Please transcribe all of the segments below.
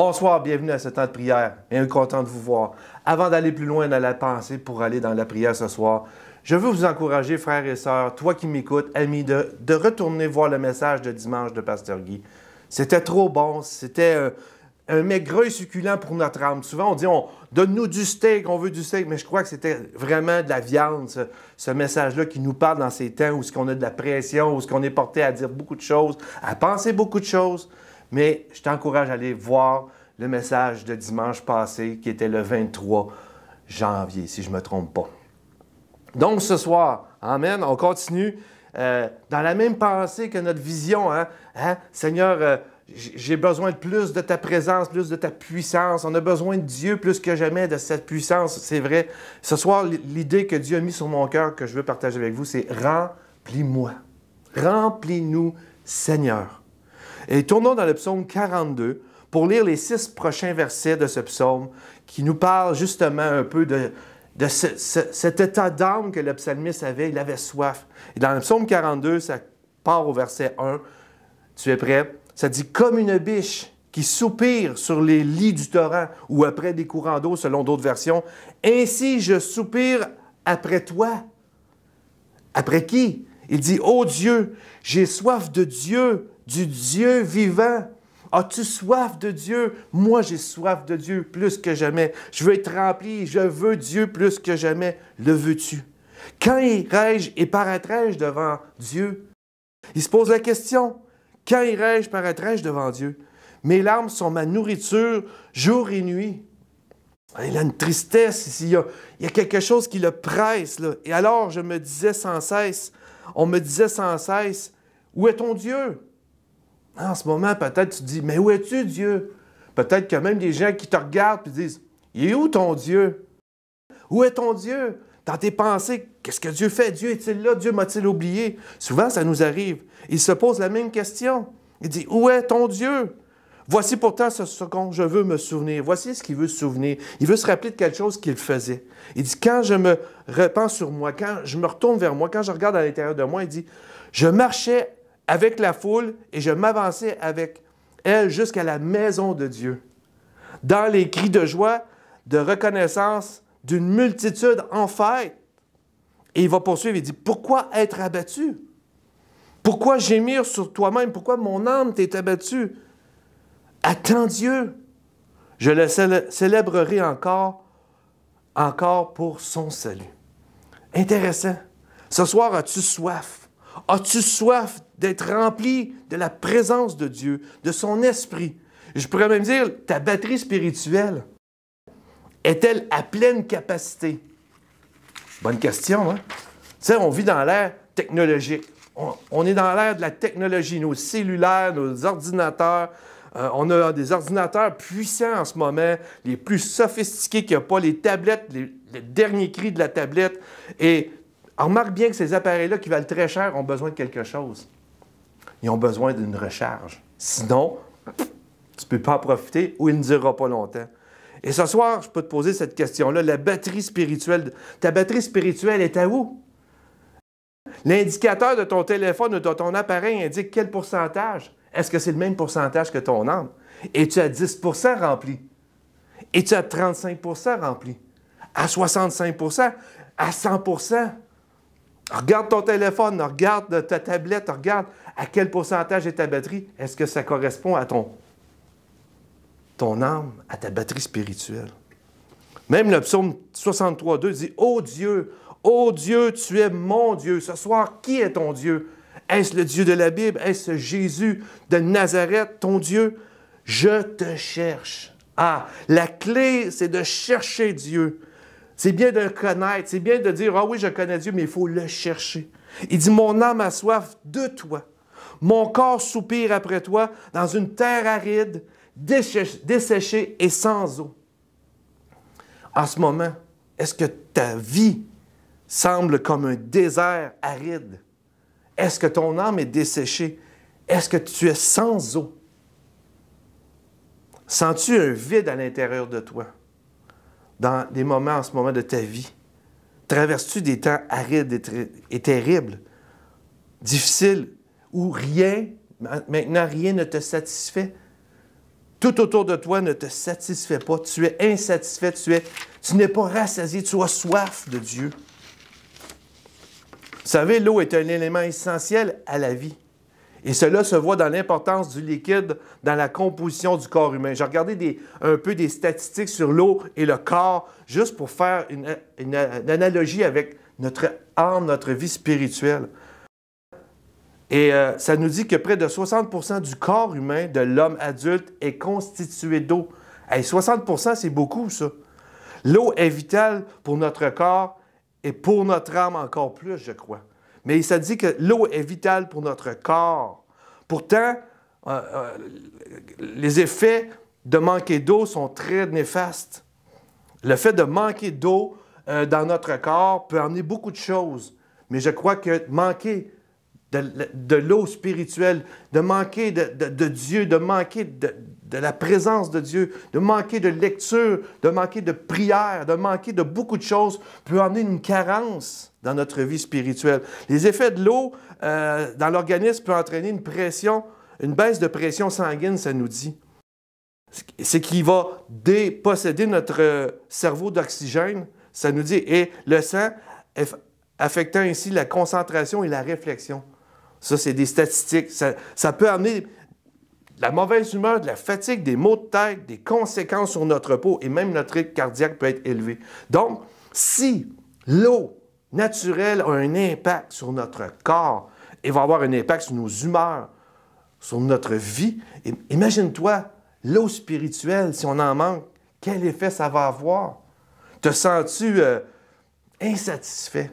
Bonsoir, bienvenue à ce temps de prière. Bien content de vous voir. Avant d'aller plus loin dans la pensée pour aller dans la prière ce soir, je veux vous encourager, frères et sœurs, toi qui m'écoutes, amis, de retourner voir le message de dimanche de Pasteur Guy. C'était trop bon, c'était un maigreuil succulent pour notre âme. Souvent, on dit, donne-nous du steak, on veut du steak, mais je crois que c'était vraiment de la viande, ce message-là qui nous parle dans ces temps où on a de la pression, où on est porté à dire beaucoup de choses, à penser beaucoup de choses. Mais je t'encourage à aller voir le message de dimanche passé, qui était le 23 janvier, si je ne me trompe pas. Donc, ce soir, amen, on continue dans la même pensée que notre vision. Seigneur, j'ai besoin de plus de ta présence, plus de ta puissance. On a besoin de Dieu plus que jamais, de cette puissance, c'est vrai. Ce soir, l'idée que Dieu a mise sur mon cœur, que je veux partager avec vous, c'est « Remplis-moi, remplis-nous, Seigneur ». Et tournons dans le psaume 42 pour lire les 6 prochains versets de ce psaume qui nous parlent justement un peu de cet état d'âme que le psalmiste avait. Il avait soif. Et dans le psaume 42, ça part au verset 1. Tu es prêt? Ça dit « Comme une biche qui soupire sur les lits du torrent ou après des courants d'eau, selon d'autres versions. Ainsi je soupire après toi. » Après qui? Il dit « Ô Dieu, j'ai soif de Dieu, du Dieu vivant. As-tu soif de Dieu? Moi, j'ai soif de Dieu plus que jamais. Je veux être rempli. Je veux Dieu plus que jamais. Le veux-tu? Quand irai-je et paraîtrai-je devant Dieu? » Il se pose la question. Quand irai-je, paraîtrai-je devant Dieu? Mes larmes sont ma nourriture jour et nuit. Il a une tristesse ici. Il y a quelque chose qui le presse, là. Et alors, je me disais sans cesse, on me disait sans cesse, où est ton Dieu? En ce moment, peut-être tu te dis, mais où es-tu, Dieu? Peut-être qu'il y a même des gens qui te regardent et disent, il est où ton Dieu? Où est ton Dieu? Dans tes pensées, qu'est-ce que Dieu fait? Dieu est-il là? Dieu m'a-t-il oublié? Souvent, ça nous arrive. Il se pose la même question. Il dit, où est ton Dieu? Voici pourtant ce dont je veux me souvenir. Voici ce qu'il veut se souvenir. Il veut se rappeler de quelque chose qu'il faisait. Il dit, quand je me repens sur moi, quand je me retourne vers moi, quand je regarde à l'intérieur de moi, il dit, je marchais avec la foule et je m'avançais avec elle jusqu'à la maison de Dieu. Dans les cris de joie, de reconnaissance d'une multitude en fête. Et il va poursuivre, il dit, pourquoi être abattu? Pourquoi gémir sur toi-même? Pourquoi mon âme t'est abattue? Attends Dieu. Je le célébrerai encore pour son salut. Intéressant. Ce soir, as-tu soif? As-tu soif d'être rempli de la présence de Dieu, de son esprit? Je pourrais même dire, ta batterie spirituelle est-elle à pleine capacité? Bonne question, hein? Tu sais, on vit dans l'ère technologique. On est dans l'ère de la technologie, nos cellulaires, nos ordinateurs. On a des ordinateurs puissants en ce moment, les plus sophistiqués qu'il n'y a pas, les tablettes, le dernier cri de la tablette. Et on remarque bien que ces appareils-là qui valent très cher ont besoin de quelque chose. Ils ont besoin d'une recharge. Sinon, tu ne peux pas en profiter ou il ne durera pas longtemps. Et ce soir, je peux te poser cette question-là. La batterie spirituelle, ta batterie spirituelle est à où? L'indicateur de ton téléphone ou de ton appareil indique quel pourcentage? Est-ce que c'est le même pourcentage que ton âme? Es-tu à 10 rempli? Es-tu à 35 rempli? À 65 à 100 Regarde ton téléphone, regarde ta tablette, regarde à quel pourcentage est ta batterie. Est-ce que ça correspond à ton âme, à ta batterie spirituelle? Même le psaume 63,2 dit « Ô Dieu, tu es mon Dieu. » Ce soir, qui est ton Dieu? Est-ce le Dieu de la Bible? Est-ce Jésus de Nazareth, ton Dieu? Je te cherche. Ah, la clé, c'est de chercher Dieu. C'est bien de le connaître, c'est bien de dire « Ah oui, je connais Dieu, mais il faut le chercher. » Il dit « Mon âme a soif de toi. Mon corps soupire après toi dans une terre aride, desséchée et sans eau. » En ce moment, est-ce que ta vie semble comme un désert aride? Est-ce que ton âme est desséchée? Est-ce que tu es sans eau? Sens-tu un vide à l'intérieur de toi? Dans des moments en ce moment de ta vie? Traverses-tu des temps arides et terribles, difficiles, où maintenant rien ne te satisfait? Tout autour de toi ne te satisfait pas. Tu es insatisfait, tu n'es pas rassasié, tu as soif de Dieu. Vous savez, l'eau est un élément essentiel à la vie. Et cela se voit dans l'importance du liquide dans la composition du corps humain. J'ai regardé un peu des statistiques sur l'eau et le corps, juste pour faire une analogie avec notre âme, notre vie spirituelle. Et ça nous dit que près de 60% du corps humain de l'homme adulte est constitué d'eau. Hey, 60%, c'est beaucoup, ça. L'eau est vitale pour notre corps et pour notre âme encore plus, je crois. Mais ça dit que l'eau est vitale pour notre corps. Pourtant, les effets de manquer d'eau sont très néfastes. Le fait de manquer d'eau dans notre corps peut amener beaucoup de choses. Mais je crois que manquer de l'eau spirituelle, de manquer de Dieu, de manquer de la présence de Dieu, de manquer de lecture, de manquer de prière, de manquer de beaucoup de choses, peut amener une carence dans notre vie spirituelle. Les effets de l'eau dans l'organisme peuvent entraîner une pression, une baisse de pression sanguine, ça nous dit. C'est qu'il va déposséder notre cerveau d'oxygène, ça nous dit, et le sang, affectant ainsi la concentration et la réflexion. Ça, c'est des statistiques. Ça peut amener de la mauvaise humeur, de la fatigue, des maux de tête, des conséquences sur notre peau et même notre rythme cardiaque peut être élevé. Donc, si l'eau naturelle a un impact sur notre corps et va avoir un impact sur nos humeurs, sur notre vie, imagine-toi l'eau spirituelle, si on en manque, quel effet ça va avoir? Te sens-tu insatisfait?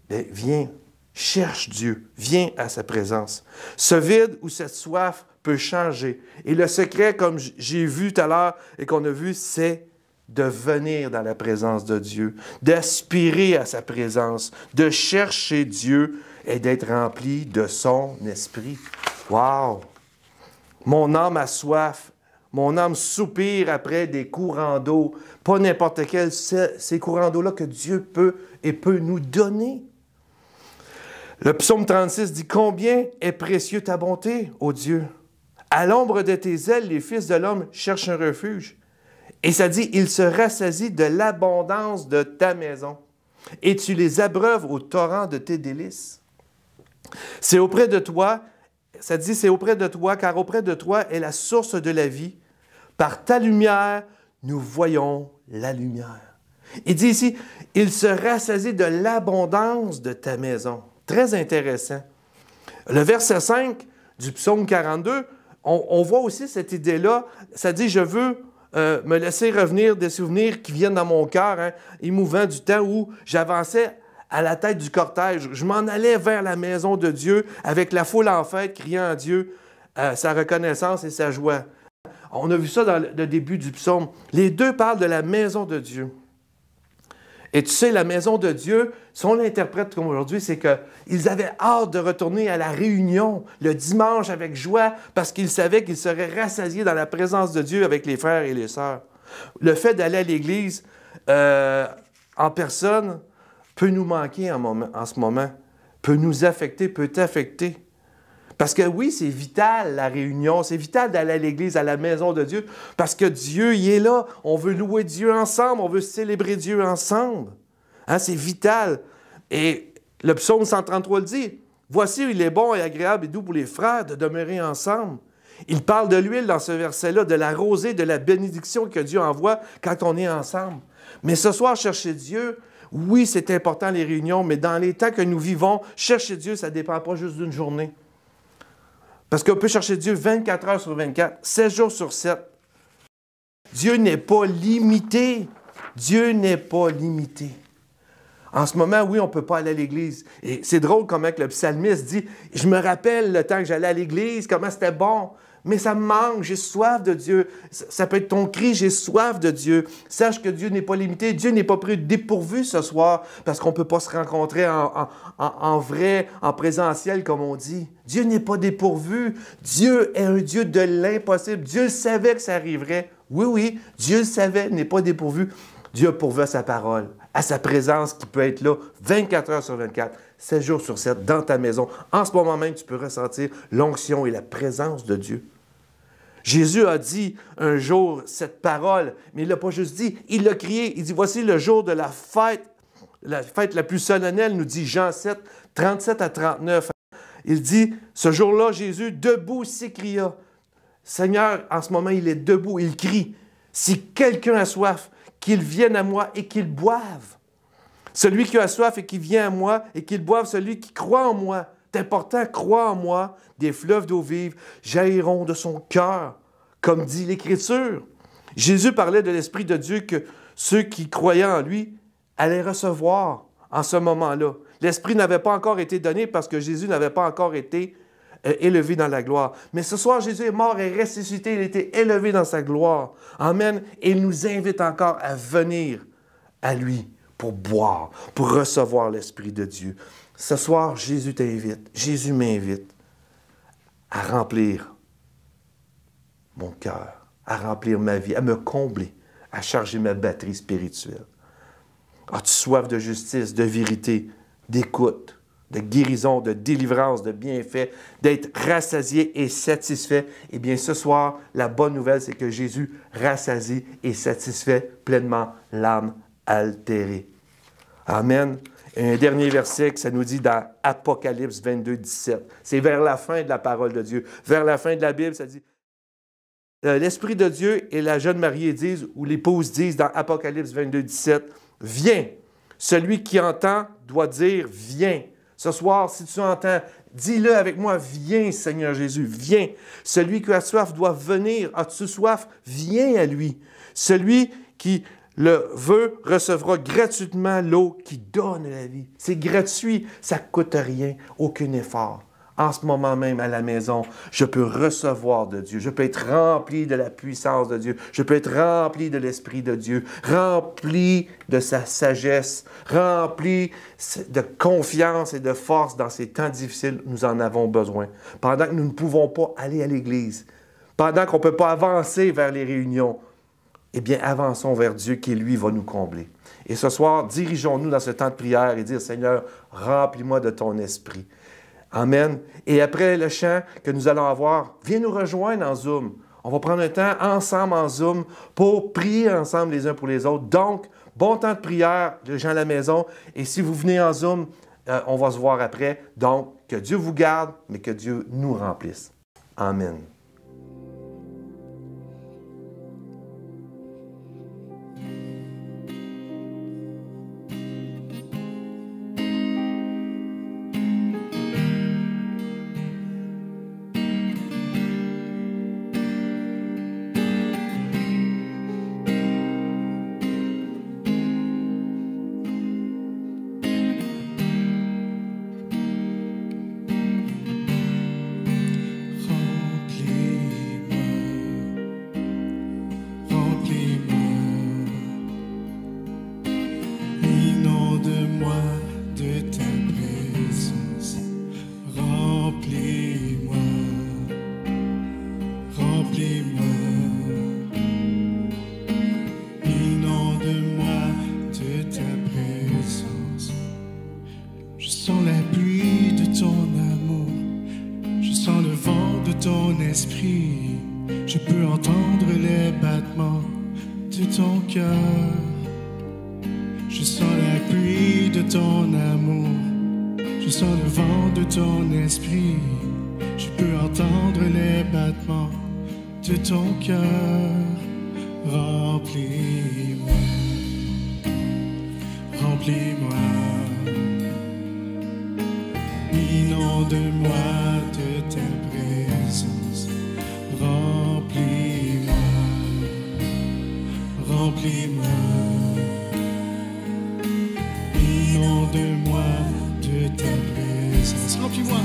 Bien, viens. Cherche Dieu, viens à sa présence. Ce vide ou cette soif peut changer. Et le secret, comme j'ai vu tout à l'heure et qu'on a vu, c'est de venir dans la présence de Dieu, d'aspirer à sa présence, de chercher Dieu et d'être rempli de son esprit. Wow! Mon âme a soif. Mon âme soupire après des courants d'eau. Pas n'importe quels, ces courants d'eau-là que Dieu peut nous donner. Le psaume 36 dit « Combien est précieux ta bonté, ô Dieu! À l'ombre de tes ailes, les fils de l'homme cherchent un refuge. » Et ça dit « Il se rassasie de l'abondance de ta maison, et tu les abreuves au torrent de tes délices. » C'est auprès de toi, ça dit « C'est auprès de toi, car auprès de toi est la source de la vie. Par ta lumière, nous voyons la lumière. » Il dit ici « Il se rassasie de l'abondance de ta maison. » Très intéressant. Le verset 5 du psaume 42, on voit aussi cette idée-là. Ça dit « Je veux me laisser revenir des souvenirs qui viennent dans mon cœur, émouvant du temps où j'avançais à la tête du cortège. Je m'en allais vers la maison de Dieu avec la foule en fête, criant à Dieu sa reconnaissance et sa joie. » On a vu ça dans le début du psaume. Les deux parlent de la maison de Dieu. Et tu sais, la maison de Dieu, si on l'interprète comme aujourd'hui, c'est qu'ils avaient hâte de retourner à la réunion le dimanche avec joie parce qu'ils savaient qu'ils seraient rassasiés dans la présence de Dieu avec les frères et les sœurs. Le fait d'aller à l'Église en personne peut nous manquer en ce moment, peut nous affecter, peut t'affecter. Parce que oui, c'est vital la réunion, c'est vital d'aller à l'Église, à la maison de Dieu, parce que Dieu, il est là. On veut louer Dieu ensemble, on veut célébrer Dieu ensemble. C'est vital. Et le psaume 133 le dit, « Voici, il est bon et agréable et doux pour les frères de demeurer ensemble. » Il parle de l'huile dans ce verset-là, de la rosée, de la bénédiction que Dieu envoie quand on est ensemble. Mais ce soir, chercher Dieu, oui, c'est important les réunions, mais dans les temps que nous vivons, chercher Dieu, ça ne dépend pas juste d'une journée. Parce qu'on peut chercher Dieu 24 heures sur 24, 7 jours sur 7. Dieu n'est pas limité. Dieu n'est pas limité. En ce moment, oui, on ne peut pas aller à l'Église. Et c'est drôle comment le psalmiste dit « Je me rappelle le temps que j'allais à l'Église, comment c'était bon. Mais ça me manque, j'ai soif de Dieu. » Ça peut être ton cri « J'ai soif de Dieu. » Sache que Dieu n'est pas limité. Dieu n'est pas pris dépourvu ce soir parce qu'on ne peut pas se rencontrer en vrai, en présentiel, comme on dit. Dieu n'est pas dépourvu. Dieu est un Dieu de l'impossible. Dieu savait que ça arriverait. Oui, Dieu le savait, n'est pas dépourvu. Dieu a pourvu à sa parole, à sa présence qui peut être là 24 heures sur 24, 7 jours sur 7, dans ta maison. En ce moment même, tu peux ressentir l'onction et la présence de Dieu. Jésus a dit un jour cette parole, mais il ne l'a pas juste dit, il l'a crié. Il dit, voici le jour de la fête la plus solennelle, nous dit Jean 7, 37 à 39. Il dit, ce jour-là, Jésus, debout, s'écria. Seigneur, en ce moment, il est debout, il crie. Si quelqu'un a soif, qu'il vienne à moi et qu'il boive. Celui qui a soif et qui vient à moi et qu'il boive, celui qui croit en moi. C'est important, croit en moi, des fleuves d'eau vive jailliront de son cœur, comme dit l'Écriture. Jésus parlait de l'Esprit de Dieu que ceux qui croyaient en lui allaient recevoir en ce moment-là. L'Esprit n'avait pas encore été donné parce que Jésus n'avait pas encore été élevé dans la gloire. Mais ce soir, Jésus est mort et ressuscité, il a été élevé dans sa gloire. Amen. Et il nous invite encore à venir à lui pour boire, pour recevoir l'Esprit de Dieu. Ce soir, Jésus t'invite, Jésus m'invite à remplir mon cœur, à remplir ma vie, à me combler, à charger ma batterie spirituelle. As-tu soif de justice, de vérité, d'écoute, de guérison, de délivrance, de bienfait, d'être rassasié et satisfait? Eh bien, ce soir, la bonne nouvelle, c'est que Jésus rassasie et satisfait pleinement l'âme altérée. Amen. Un dernier verset que ça nous dit dans Apocalypse 22, 17. C'est vers la fin de la parole de Dieu. Vers la fin de la Bible, ça dit l'Esprit de Dieu et la jeune mariée disent, ou l'épouse disent dans Apocalypse 22, 17, « Viens! » Celui qui entend doit dire « Viens! » Ce soir, si tu entends, dis-le avec moi, « Viens, Seigneur Jésus, viens! » Celui qui a soif doit venir. As-tu soif? Viens à lui. Celui qui le veut recevra gratuitement l'eau qui donne la vie. C'est gratuit, ça ne coûte rien, aucun effort. En ce moment même, à la maison, je peux recevoir de Dieu. Je peux être rempli de la puissance de Dieu. Je peux être rempli de l'Esprit de Dieu, rempli de sa sagesse, rempli de confiance et de force dans ces temps difficiles. Nous en avons besoin. Pendant que nous ne pouvons pas aller à l'Église, pendant qu'on ne peut pas avancer vers les réunions, eh bien, avançons vers Dieu qui, lui, va nous combler. Et ce soir, dirigeons-nous dans ce temps de prière et dire, Seigneur, remplis-moi de ton esprit. Amen. Et après le chant que nous allons avoir, viens nous rejoindre en Zoom. On va prendre un temps ensemble en Zoom pour prier ensemble les uns pour les autres. Donc, bon temps de prière, les gens à la maison. Et si vous venez en Zoom, on va se voir après. Donc, que Dieu vous garde, mais que Dieu nous remplisse. Amen. Je peux entendre les battements de ton cœur. Je sens la pluie de ton amour. Je sens le vent de ton esprit. Je peux entendre les battements de ton cœur. Remplis-moi, remplis-moi. Inonde-moi de ta présence. Remplis-moi, remplis-moi. Inonde-moi de ta présence. Remplis-moi,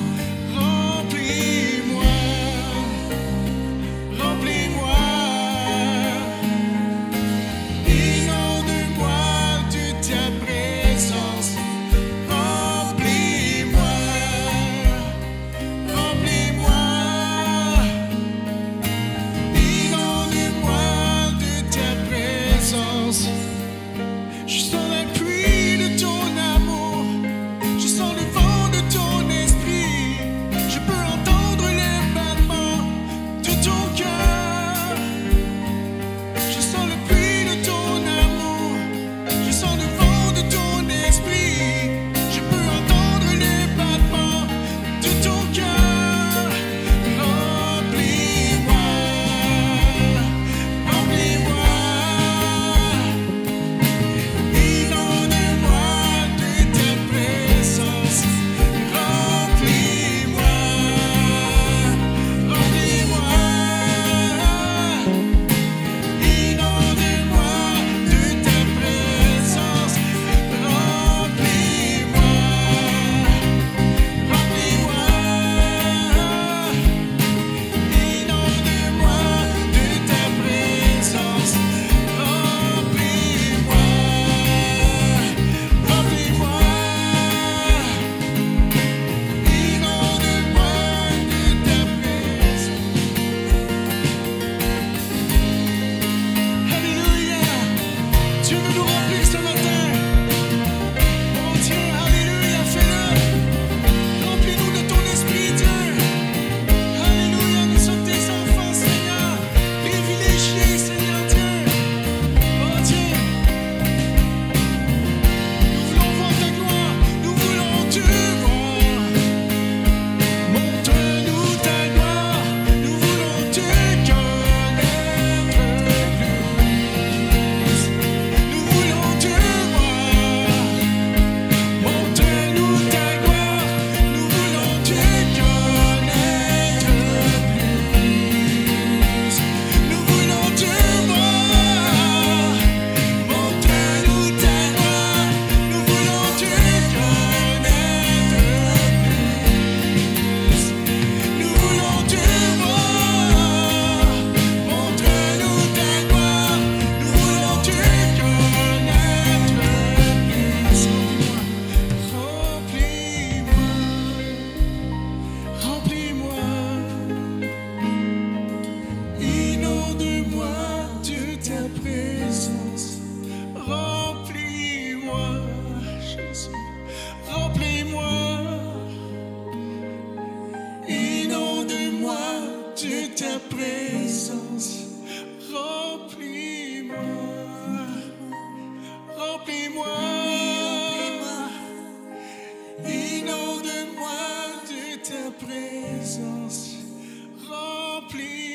remplis-moi, remplis-moi. Inonde-moi de ta présence. Remplis-moi, remplis-moi. Inonde-moi de ta présence. Je sens la pluie de ton amour. Je sens le vent de ton esprit. Je peux entendre les battements de ton cœur. ta présence. Remplis-moi, remplis-moi, inonde-moi de ta présence. Remplis-moi.